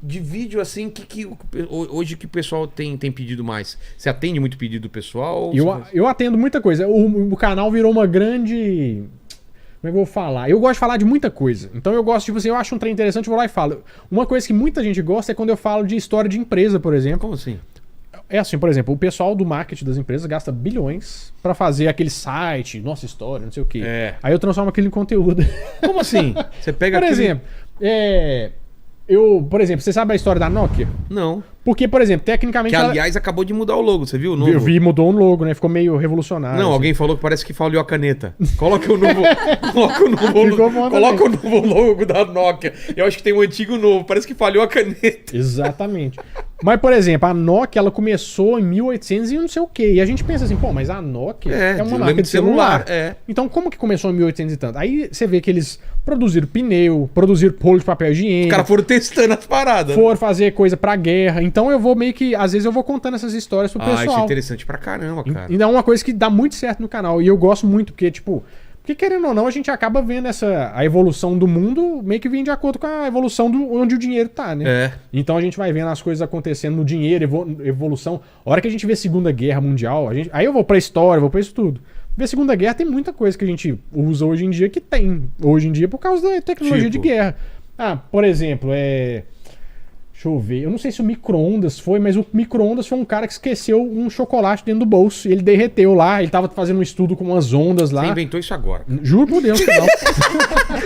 de vídeo, assim, hoje que o pessoal tem pedido mais? Você atende muito pedido do pessoal? Eu atendo muita coisa. O canal virou uma grande... Como é que eu vou falar? Eu gosto de falar de muita coisa. Então eu gosto, tipo assim, eu acho um trem interessante, eu vou lá e falo. Uma coisa que muita gente gosta é quando eu falo de história de empresa, por exemplo. Como assim? É assim, por exemplo, o pessoal do marketing das empresas gasta bilhões pra fazer aquele site, nossa história, não sei o quê. Aí eu transformo aquilo em conteúdo. Como assim? Você pega Por exemplo, por exemplo, você sabe a história da Nokia? Não. Porque, por exemplo, tecnicamente... Que, aliás, acabou de mudar o logo, você viu o novo? Eu vi, mudou o logo, né? Ficou meio revolucionário. Não, assim. alguém falou que parece que falhou a caneta. Coloca o novo... coloca o novo logo da Nokia. Eu acho que tem um antigo novo, parece que falhou a caneta. Exatamente. Mas, por exemplo, a Nokia, ela começou em 1800 e não sei o quê. E a gente pensa assim, pô, mas a Nokia é uma marca de celular. Então, como que começou em 1800 e tanto? Aí você vê que eles produziram pneu, produziram rolo de papel higiênico. Os caras foram testando as paradas. Foram fazer coisa pra guerra. Então eu vou meio que... Às vezes eu vou contando essas histórias pro pessoal. Isso é interessante pra caramba, cara. E é uma coisa que dá muito certo no canal. E eu gosto muito, porque, tipo... Porque, querendo ou não, a gente acaba vendo a evolução do mundo meio que vem de acordo com a evolução onde o dinheiro tá, né? Então a gente vai vendo as coisas acontecendo no dinheiro, evolução. A hora que a gente vê Segunda Guerra Mundial, aí eu vou pra história, vou pra isso tudo. Ver Segunda Guerra tem muita coisa que a gente usa hoje em dia que tem. Hoje em dia por causa da tecnologia de guerra. Por exemplo, deixa eu ver. Eu não sei se o micro-ondas foi, mas o micro-ondas foi um cara que esqueceu um chocolate dentro do bolso. E ele derreteu lá. Ele tava fazendo um estudo com umas ondas lá. Você inventou isso agora. Juro por Deus que não.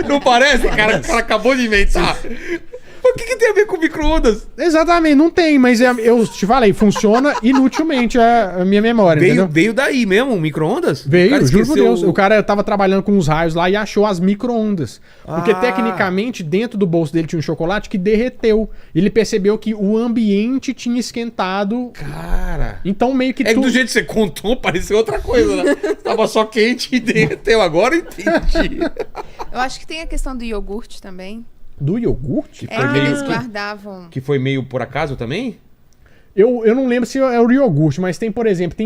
Não parece, cara? O cara acabou de inventar. O que tem a ver com micro-ondas? Exatamente, não tem, mas eu te falei, funciona inutilmente a minha memória. Veio daí mesmo, micro-ondas? Veio, juro por Deus. O cara tava trabalhando com os raios lá e achou as micro-ondas. Porque tecnicamente, dentro do bolso dele tinha um chocolate que derreteu. Ele percebeu que o ambiente tinha esquentado. Cara. Então meio que do jeito que você contou, pareceu outra coisa, né? Tava só quente e derreteu. Agora eu entendi. Eu acho que tem a questão do iogurte também. Do iogurte? Que eles guardavam. Que foi meio por acaso também? Eu não lembro se é o iogurte, mas tem, por exemplo,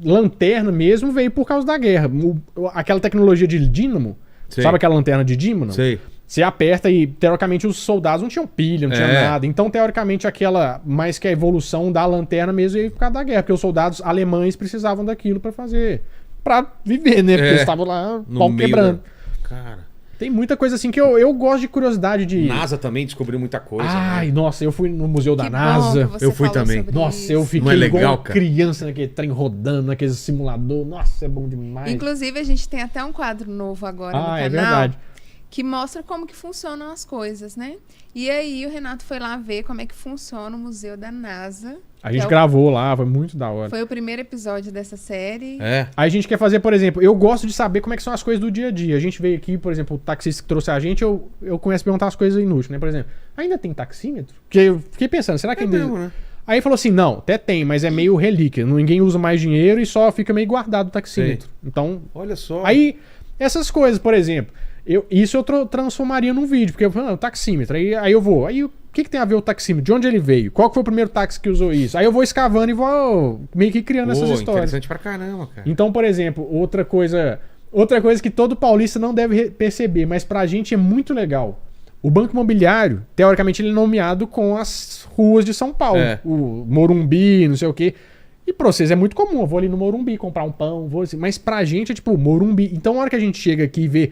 lanterna mesmo, veio por causa da guerra. Aquela tecnologia de dínamo, sabe aquela lanterna de dínamo? Sei. Você aperta e, teoricamente, os soldados não tinham pilha, não tinha nada. Então, teoricamente, mais que a evolução da lanterna mesmo veio por causa da guerra, porque os soldados alemães precisavam daquilo pra viver, né? Porque eles estavam lá, pau quebrando. Cara... Tem muita coisa assim que eu gosto de curiosidade de... NASA também descobriu muita coisa. Ai, nossa, eu fui no museu da NASA. Eu fui também. Nossa, eu fiquei igual criança naquele trem rodando, naquele simulador. Nossa, é bom demais. Inclusive, a gente tem até um quadro novo agora no canal. É verdade. Que mostra como que funcionam as coisas, né? E aí o Renato foi lá ver como é que funciona o museu da NASA. A gente gravou lá, foi muito da hora. Foi o primeiro episódio dessa série. Aí a gente quer fazer, por exemplo, eu gosto de saber como é que são as coisas do dia a dia. A gente veio aqui, por exemplo, o taxista que trouxe a gente, eu começo a perguntar as coisas inúteis, né? Por exemplo, ainda tem taxímetro? Porque eu fiquei pensando, será que ainda... Mesmo, né? Aí ele falou assim, não, até tem, mas é meio relíquia. Ninguém usa mais dinheiro e só fica meio guardado o taxímetro. Então... Olha só. Aí, essas coisas, por exemplo... Isso eu transformaria num vídeo, porque eu falo, o taxímetro, aí eu vou. Aí o que tem a ver o taxímetro? De onde ele veio? Qual que foi o primeiro táxi que usou isso? Aí eu vou escavando e vou meio que criando essas histórias. Interessante pra caramba, cara. Então, por exemplo, outra coisa que todo paulista não deve perceber, mas pra gente é muito legal. O Banco Imobiliário, teoricamente, ele é nomeado com as ruas de São Paulo. O Morumbi, não sei o quê. E pra vocês é muito comum, eu vou ali no Morumbi comprar um pão, mas pra gente é tipo Morumbi. Então, na hora que a gente chega aqui e vê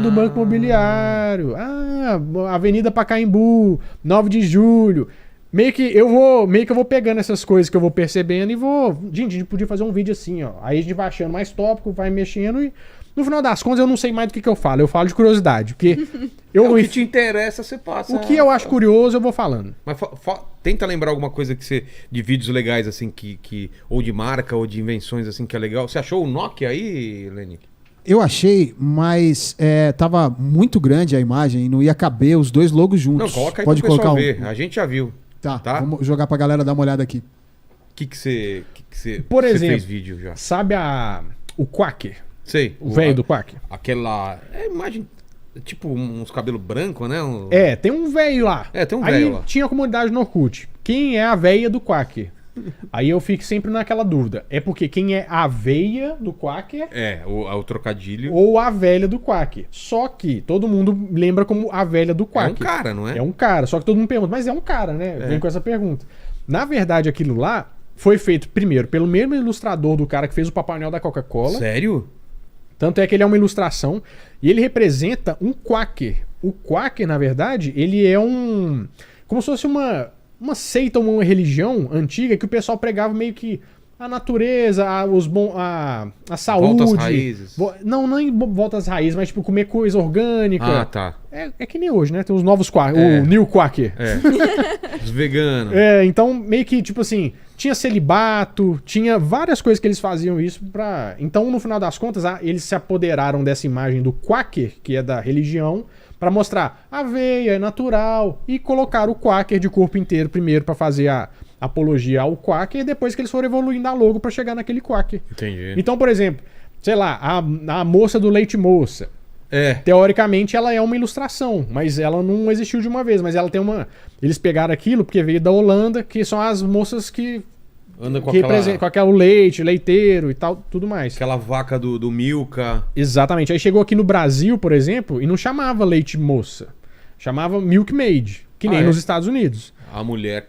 do Banco Imobiliário. Avenida Pacaembu, 9 de julho. Meio que eu vou pegando essas coisas que eu vou percebendo e vou... Gente, a gente podia fazer um vídeo assim, ó. Aí a gente vai achando mais tópico, vai mexendo e... No final das contas, eu não sei mais do que eu falo. Eu falo de curiosidade, porque... o que te interessa, você passa. O que eu acho curioso, eu vou falando. Mas tenta lembrar alguma coisa de vídeos legais, assim, ou de marca, ou de invenções, assim, que é legal. Você achou o Nokia aí, Lenick? Eu achei, mas tava muito grande a imagem e não ia caber os dois logos juntos. Não, coloca aí Pode pro pessoal colocar ver. A gente já viu. Tá? Vamos jogar pra galera dar uma olhada aqui. O que você Por exemplo, fez vídeo já? Sabe o Quaker? Sei. O velho do Quaker? Aquela... imagem... Tipo uns cabelos brancos, né? Tem um velho lá. Tem um velho lá. Aí tinha a comunidade no Orkut. Quem é a velha do Quaker? Aí eu fico sempre naquela dúvida. É porque quem é a aveia do Quaker o trocadilho. ou a velha do Quaker. Só que todo mundo lembra como a velha do Quaker. É um cara, não é? É um cara. Só que todo mundo pergunta, mas é um cara, né? Vem com essa pergunta. Na verdade, aquilo lá foi feito primeiro pelo mesmo ilustrador do cara que fez o Papai Noel da Coca-Cola. Sério? Tanto é que ele é uma ilustração e ele representa um Quaker. O Quaker, na verdade, ele é como se fosse uma seita, uma religião antiga que o pessoal pregava meio que a natureza, a saúde. Volta às raízes. Não em volta às raízes, mas tipo comer coisa orgânica. Ah, tá. É que nem hoje, né? Tem os novos Quaker, o New Quaker. Os veganos. Então meio que tipo assim, tinha celibato, tinha várias coisas que eles faziam isso pra... Então no final das contas, eles se apoderaram dessa imagem do Quaker, que é da religião, pra mostrar a veia é natural e colocar o Quaker de corpo inteiro primeiro pra fazer a apologia ao Quaker e depois que eles foram evoluindo a logo pra chegar naquele Quaker. Entendi. Então, por exemplo, sei lá, a moça do leite moça. Teoricamente ela é uma ilustração, mas ela não existiu de uma vez, mas ela tem uma... Eles pegaram aquilo porque veio da Holanda, que são as moças que anda com com aquele leite, leiteiro e tal, tudo mais. Aquela vaca do Milka. Exatamente. Aí chegou aqui no Brasil, por exemplo, e não chamava leite moça. Chamava milkmaid, que nem nos Estados Unidos. A mulher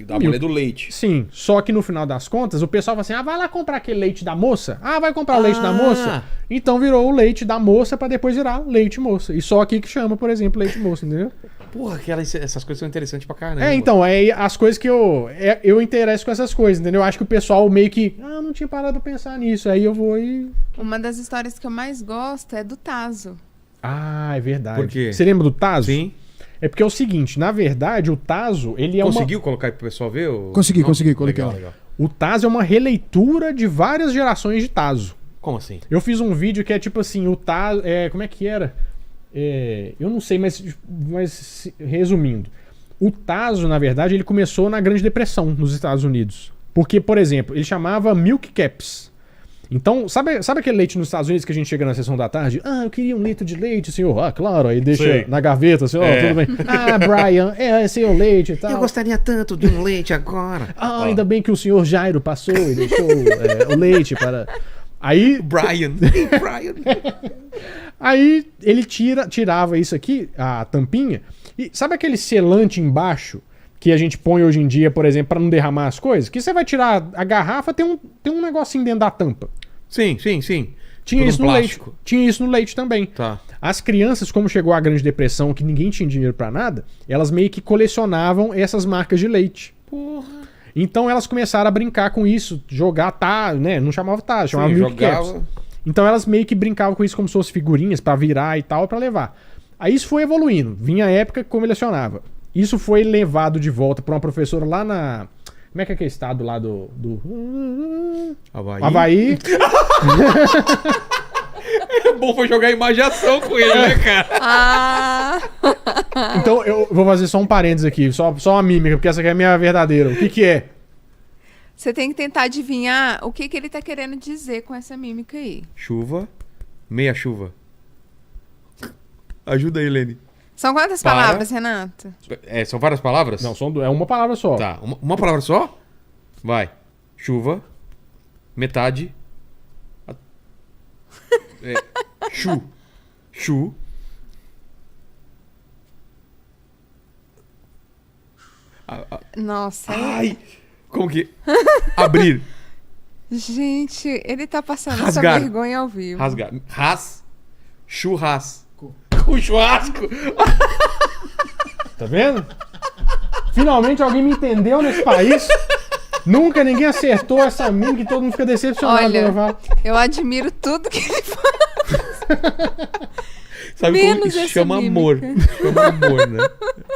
mulher do leite. Sim, só que no final das contas, o pessoal fala assim, vai lá comprar aquele leite da moça? Vai comprar o leite da moça? Então virou o leite da moça pra depois virar leite moça. E só aqui que chama, por exemplo, leite moça, entendeu? Porra, essas coisas são interessantes pra caramba. Então, as coisas que eu interesso com essas coisas, entendeu? Eu acho que o pessoal meio que, não tinha parado pra pensar nisso, aí eu vou e... Uma das histórias que eu mais gosto é do Tazo. É verdade. Por quê? Você lembra do Tazo? Sim. É porque é o seguinte, na verdade, o Tazo, ele é Conseguiu colocar aí pro pessoal ver? Consegui, coloquei lá. Legal. O Tazo é uma releitura de várias gerações de Tazo. Como assim? Eu fiz um vídeo que é tipo assim, o Tazo... como é que era? Eu não sei, mas resumindo. O Tazo, na verdade, ele começou na Grande Depressão, nos Estados Unidos. Porque, por exemplo, ele chamava Milk Caps. Então, sabe aquele leite nos Estados Unidos que a gente chega na sessão da tarde? Eu queria 1 litro de leite, senhor. Claro. Aí deixa na gaveta, assim, tudo bem. Brian, esse é o leite e tal. Eu gostaria tanto de um leite agora. Ainda bem que o senhor Jairo passou e deixou o leite para... Aí... Brian. Aí ele tirava isso aqui, a tampinha, e sabe aquele selante embaixo que a gente põe hoje em dia, por exemplo, para não derramar as coisas? Que você vai tirar a garrafa, tem um negocinho dentro da tampa. Sim. Tinha isso no leite. Tinha isso no leite também. Tá. As crianças, como chegou a Grande Depressão, que ninguém tinha dinheiro pra nada, elas meio que colecionavam essas marcas de leite. Porra. Então elas começaram a brincar com isso, jogar né? Não chamava Tazo, chamava Milk Caps. Então elas meio que brincavam com isso como se fossem figurinhas pra virar e tal, pra levar. Aí isso foi evoluindo. Vinha a época que colecionava. Isso foi levado de volta pra uma professora lá na... Como é que é aquele estado lá do... Havaí. É bom foi jogar imaginação com ele, né, cara? Então eu vou fazer só um parênteses aqui, só uma mímica, porque essa aqui é a minha verdadeira. O que é? Você tem que tentar adivinhar o que ele tá querendo dizer com essa mímica aí. Chuva, meia chuva. Ajuda aí, Lene. São quantas palavras, Renato? São várias palavras? Não, é uma palavra só. Tá, uma palavra só? Vai. Chuva, metade. Chu. Nossa. Ai! Como que... Abrir. Gente, ele tá passando Rasgar. essa vergonha ao vivo. Rasgar. Churrasco. Com churrasco. Tá vendo? Finalmente alguém me entendeu nesse país. Nunca ninguém acertou essa mímica e todo mundo fica decepcionado. Olha, eu admiro tudo que ele faz. Sabe como isso chama amor? Chama amor, né?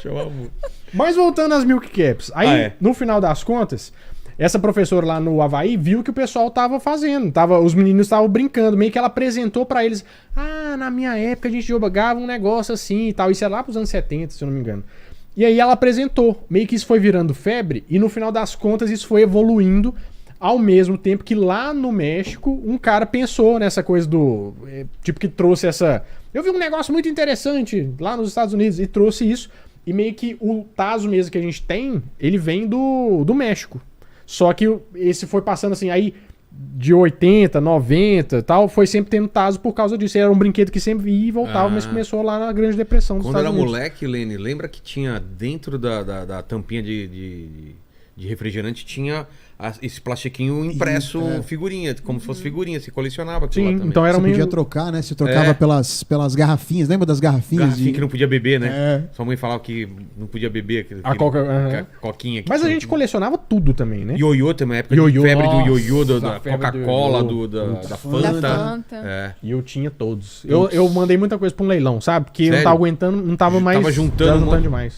Chama amor. Mas voltando às Milk Caps. Aí, no final das contas, essa professora lá no Havaí viu que o pessoal tava fazendo. Os meninos estavam brincando. Meio que ela apresentou pra eles. Na minha época a gente jogava um negócio assim e tal. Isso é lá pros anos 70, se eu não me engano. E aí ela apresentou. Meio que isso foi virando febre. E no final das contas isso foi evoluindo. Ao mesmo tempo que lá no México, um cara pensou nessa coisa do... Tipo que trouxe essa... Eu vi um negócio muito interessante lá nos Estados Unidos e trouxe isso. E meio que o Tazo mesmo que a gente tem, ele vem do México. Só que esse foi passando assim, aí de 80, 90 e tal, foi sempre tendo Tazo por causa disso. Era um brinquedo que sempre ia e voltava, mas começou lá na Grande Depressão dos Quando era Estados Unidos. moleque, Lene, lembra que tinha dentro da tampinha de refrigerante, tinha esse plastiquinho impresso, figurinha, como se fosse figurinha, se colecionava aquilo lá também. Então era Você meio... podia trocar, né? Você trocava pelas garrafinhas. Lembra das garrafinhas? Garrafinha que não podia beber, né? É. Sua mãe falava que não podia beber A coquinha. Que Mas a tinha- gente colecionava tudo também, né? Ioiô também, uma época Ioiô, de febre do nossa, ioiô, da a febre do Coca-Cola, ioiô. da Da Fanta. Fanta. É. E eu tinha todos. Eu mandei muita coisa pra um leilão, sabe? Porque eu não Sério? tava aguentando, não tava mais... Tava juntando demais.